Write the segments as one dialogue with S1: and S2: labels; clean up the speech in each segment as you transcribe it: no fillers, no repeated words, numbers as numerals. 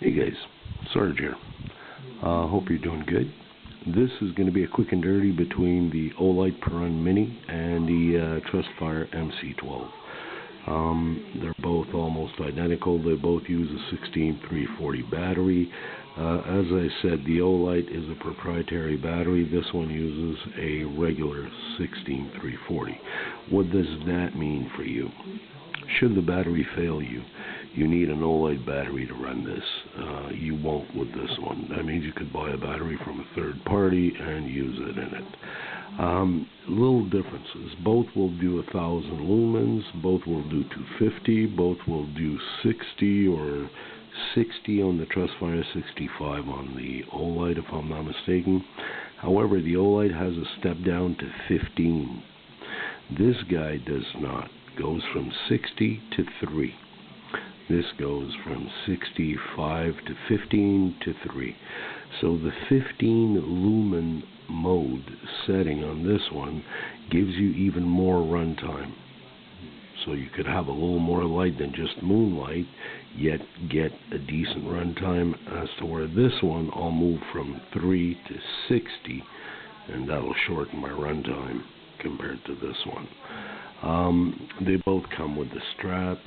S1: Hey guys, Sarge here. Hope you're doing good. This is going to be a quick and dirty between the Olight Perun Mini and the Trustfire MC12. They're both almost identical. They both use a 16340 battery. As I said, the Olight is a proprietary battery. This one uses a regular 16340. What does that mean for you? Should the battery fail you, you need an Olight battery to run this. You won't with this one. That means you could buy a battery from a third party and use it in it. Little differences. Both will do 1,000 lumens. Both will do 250. Both will do 60 or 60 on the Trustfire, 65 on the Olight, if I'm not mistaken. However, the Olight has a step down to 15. This guy does not. Goes from 60 to 3. This goes from 65 to 15 to 3. So the 15 lumen mode setting on this one gives you even more runtime. So you could have a little more light than just moonlight, yet get a decent runtime. As to where this one, I'll move from 3 to 60, and that'll shorten my runtime compared to this one. They both come with the straps.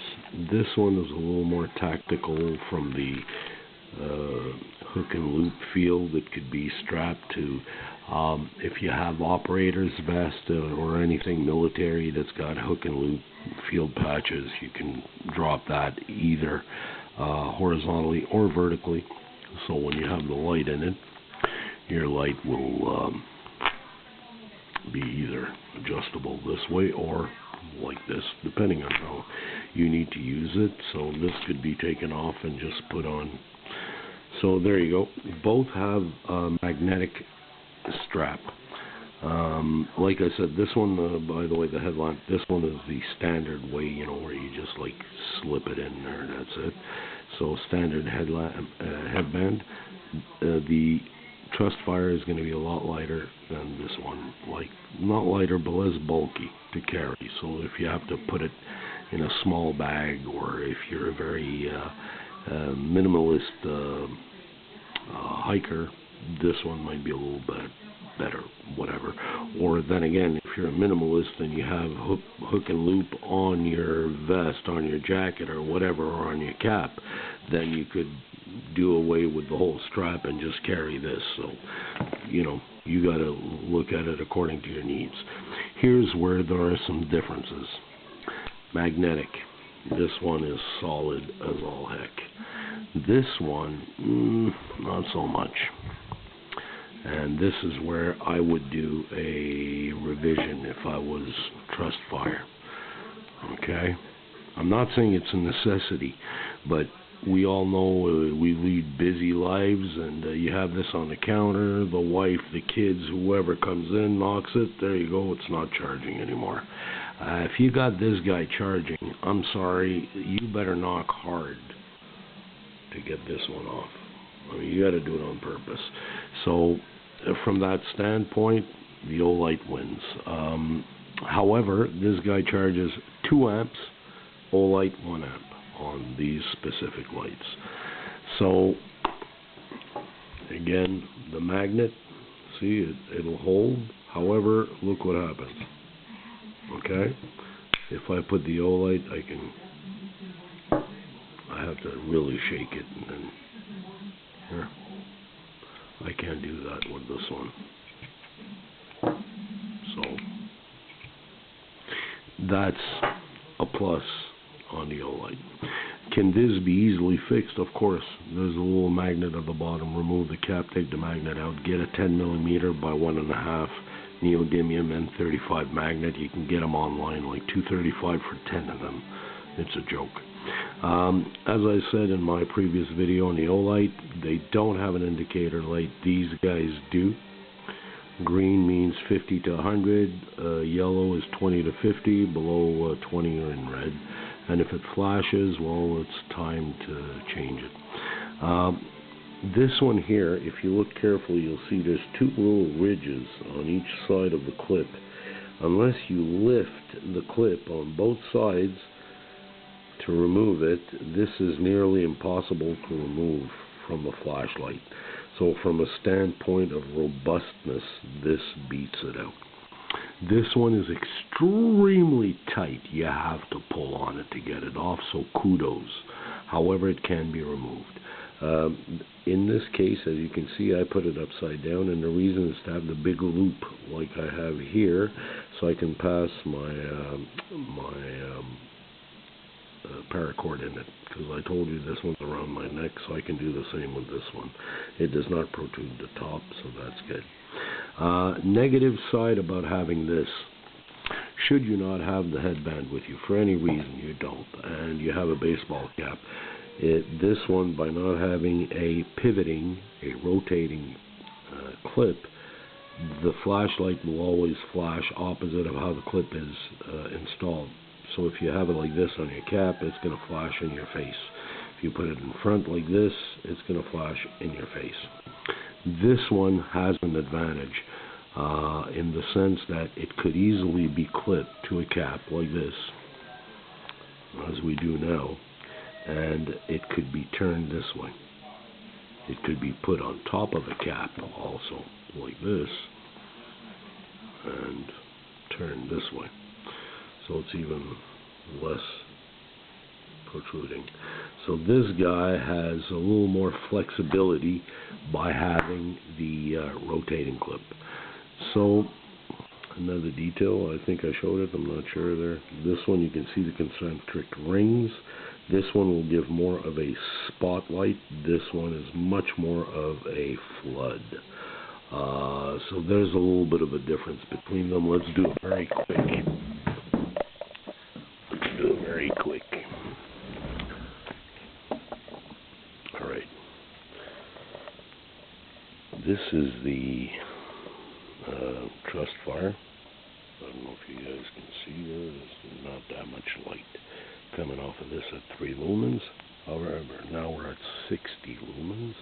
S1: This one is a little more tactical from the hook and loop feel that could be strapped to. If you have operator's vest or anything military that's got hook and loop field patches, you can drop that either horizontally or vertically. So when you have the light in it, your light will be either adjustable this way or like this, depending on how you need to use it. So this could be taken off and just put on. So there you go. Both have a magnetic strap. Like I said, this one, by the way, the headlamp, this one is the standard way, you know, where you just like slip it in there, that's it. So standard headband. The Trustfire is going to be a lot lighter than this one. Like, not lighter, but less bulky to carry. So if you have to put it in a small bag, or if you're a very minimalist hiker, this one might be a little bit better, whatever. Or then again, if you're a minimalist and you have hook and loop on your vest, on your jacket, or whatever, or on your cap, then you could do away with the whole strap and just carry this. So, you know, you got to look at it according to your needs. Here's where there are some differences. Magnetic. This one is solid as all heck. This one, not so much. And this is where I would do a revision if I was Trustfire. Okay? I'm not saying it's a necessity, but we all know we lead busy lives, and you have this on the counter, the wife, the kids, whoever comes in, knocks it, there you go, it's not charging anymore. If you got this guy charging, I'm sorry, you better knock hard to get this one off. I mean, you got to do it on purpose. So from that standpoint, the Olight wins. However, this guy charges 2 amps, Olight 1 amp on these specific lights. So again, the magnet, see, it'll hold. However, look what happens. Okay, if I put the Olight, I have to really shake it, and then here, I can't do that with this one. So that's a plus on the Olight. Can this be easily fixed? Of course. There's a little magnet at the bottom. Remove the cap, take the magnet out, get a 10mm by 1.5 neodymium N35 magnet. You can get them online, like $235 for 10 of them. It's a joke. As I said in my previous video on the Olight, they don't have an indicator light. These guys do. Green means 50 to 100, yellow is 20 to 50, below 20 are in red. And if it flashes, well, it's time to change it. This one here, if you look carefully, you'll see there's 2 little ridges on each side of the clip. Unless you lift the clip on both sides to remove it, this is nearly impossible to remove from a flashlight. So from a standpoint of robustness, this beats it out. This one is extremely tight. You have to pull on it to get it off, so kudos. However, it can be removed. In this case, as you can see, I put it upside down, and the reason is to have the big loop like I have here, so I can pass my paracord in it, because I told you this one's around my neck, so I can do the same with this one. It does not protrude the top, so that's good. Negative side about having this: should you not have the headband with you, for any reason you don't, and you have a baseball cap, this one, by not having a pivoting, a rotating clip, the flashlight will always flash opposite of how the clip is installed. So if you have it like this on your cap, it's going to flash in your face. If you put it in front like this, it's going to flash in your face. This one has an advantage in the sense that it could easily be clipped to a cap like this, as we do now, and it could be turned this way. It could be put on top of a cap also, like this, and turned this way, so it's even less protruding. So this guy has a little more flexibility by having the rotating clip. So another detail, I think I showed it, I'm not sure there. This one, you can see the concentric rings. This one will give more of a spotlight. This one is much more of a flood. So there's a little bit of a difference between them. Let's do it very quick. Alright. This is the Trustfire. I don't know if you guys can see there. There's not that much light coming off of this at 3 lumens. However, now we're at 60 lumens.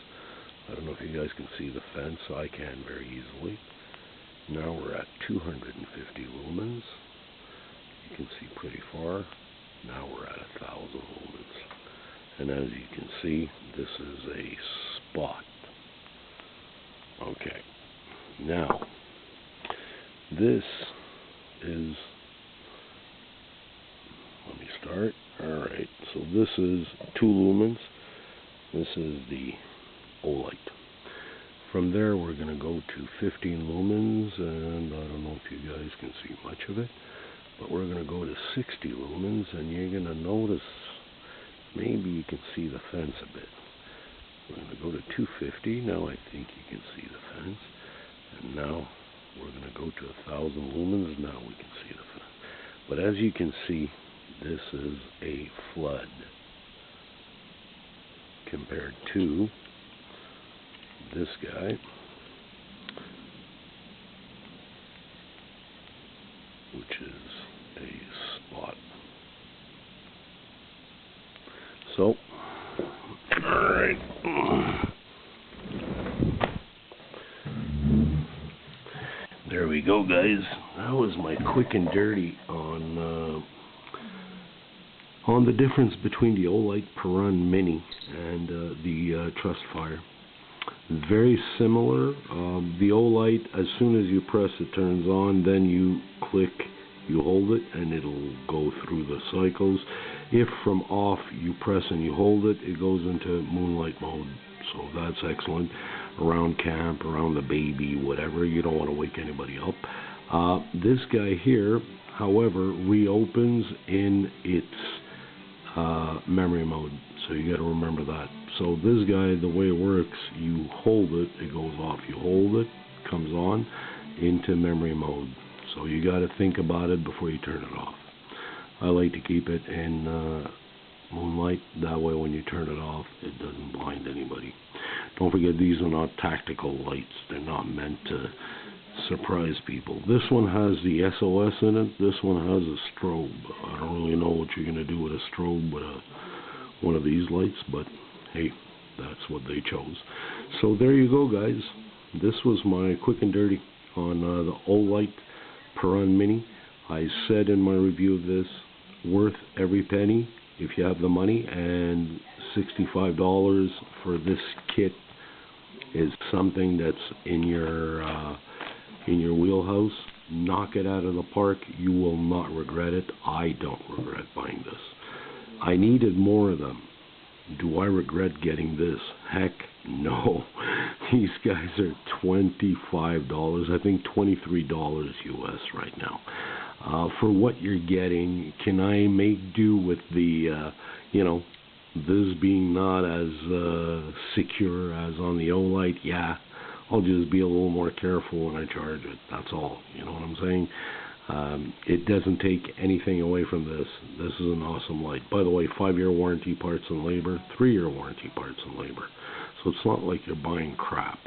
S1: I don't know if you guys can see the fence. I can very easily. Now we're at 250 lumens. You can see pretty far. Now we're at 1,000 lumens. And as you can see, this is a spot. Okay. Now, this is, let me start. Alright, so this is 2 lumens. This is the Olight. From there, we're going to go to 15 lumens, and I don't know if you guys can see much of it, but we're going to go to 60 lumens, and you're going to notice, maybe you can see the fence a bit. We're going to go to 250. Now I think you can see the fence. And now we're going to go to 1,000 lumens. Now we can see the fence. But as you can see, this is a flood compared to this guy, which is a spot. So, alright. There we go, guys. That was my quick and dirty on the difference between the Olight Perun Mini and the Trustfire. Very similar. The Olight, as soon as you press it turns on, then you click, you hold it, and it'll go through the cycles. If from off you press and you hold it, it goes into moonlight mode. So that's excellent. Around camp, around the baby, whatever. You don't want to wake anybody up. This guy here, however, reopens in its memory mode. So you got to remember that. So this guy, the way it works, you hold it, it goes off. You hold it, comes on into memory mode. So you got to think about it before you turn it off. I like to keep it in moonlight. That way when you turn it off, it doesn't blind anybody. Don't forget, these are not tactical lights. They're not meant to surprise people. This one has the SOS in it. This one has a strobe. I don't really know what you're going to do with a strobe with one of these lights, but hey, that's what they chose. So there you go, guys. This was my quick and dirty on the Olight Perun Mini. I said in my review of this, worth every penny. if you have the money, and $65 for this kit is something that's in your wheelhouse, knock it out of the park. You will not regret it. I don't regret buying this. I needed more of them. Do I regret getting this? Heck no. These guys are $25, I think $23 US right now. For what you're getting, can I make do with the, this being not as secure as on the Olight? Yeah, I'll just be a little more careful when I charge it. That's all. You know what I'm saying? It doesn't take anything away from this. This is an awesome light. By the way, 5-year warranty, parts and labor, 3-year warranty, parts and labor. So it's not like you're buying crap.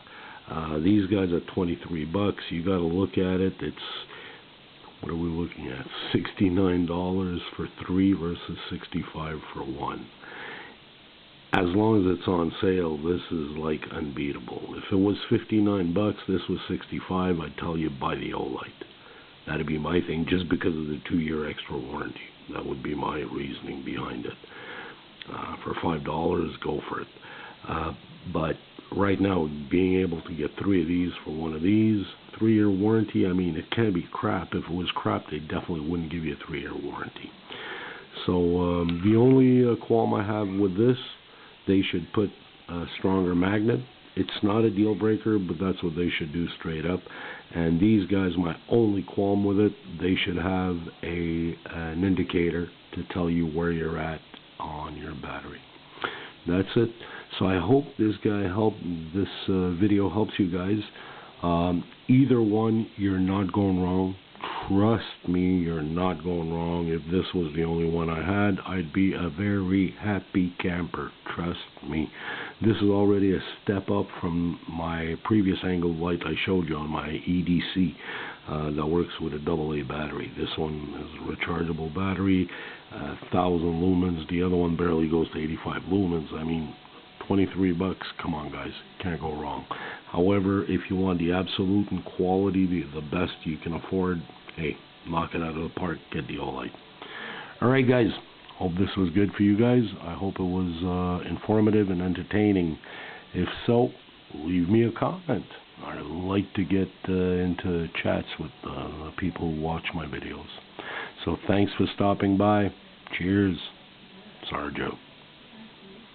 S1: These guys are $23. You got to look at it. It's, what are we looking at? $69 for 3 versus $65 for 1. As long as it's on sale, this is like unbeatable. If it was $59, this was $65, I'd tell you buy the Olight. That'd be my thing, just because of the 2-year extra warranty. That would be my reasoning behind it. For $5, go for it. But right now, being able to get 3 of these for 1 of these, 3-year warranty, I mean, it can be crap. If it was crap, they definitely wouldn't give you a 3-year warranty. So the only qualm I have with this, they should put a stronger magnet. It's not a deal breaker, but that's what they should do straight up. And these guys, my only qualm with it, they should have an indicator to tell you where you're at on your battery. That's it. So I hope this video helps you guys. Either one, you're not going wrong. Trust me, you're not going wrong. If this was the only one I had, I'd be a very happy camper. Trust me. This is already a step up from my previous angle light I showed you on my EDC that works with a AA battery. This one is a rechargeable battery, 1,000 lumens. The other one barely goes to 85 lumens. I mean, $23. Come on, guys. Can't go wrong. However, if you want the absolute and quality, the best you can afford, hey, knock it out of the park. Get the Olight. All right, guys. Hope this was good for you guys. I hope it was informative and entertaining. If so, leave me a comment. I like to get into chats with the people who watch my videos. So thanks for stopping by. Cheers. Sarjo.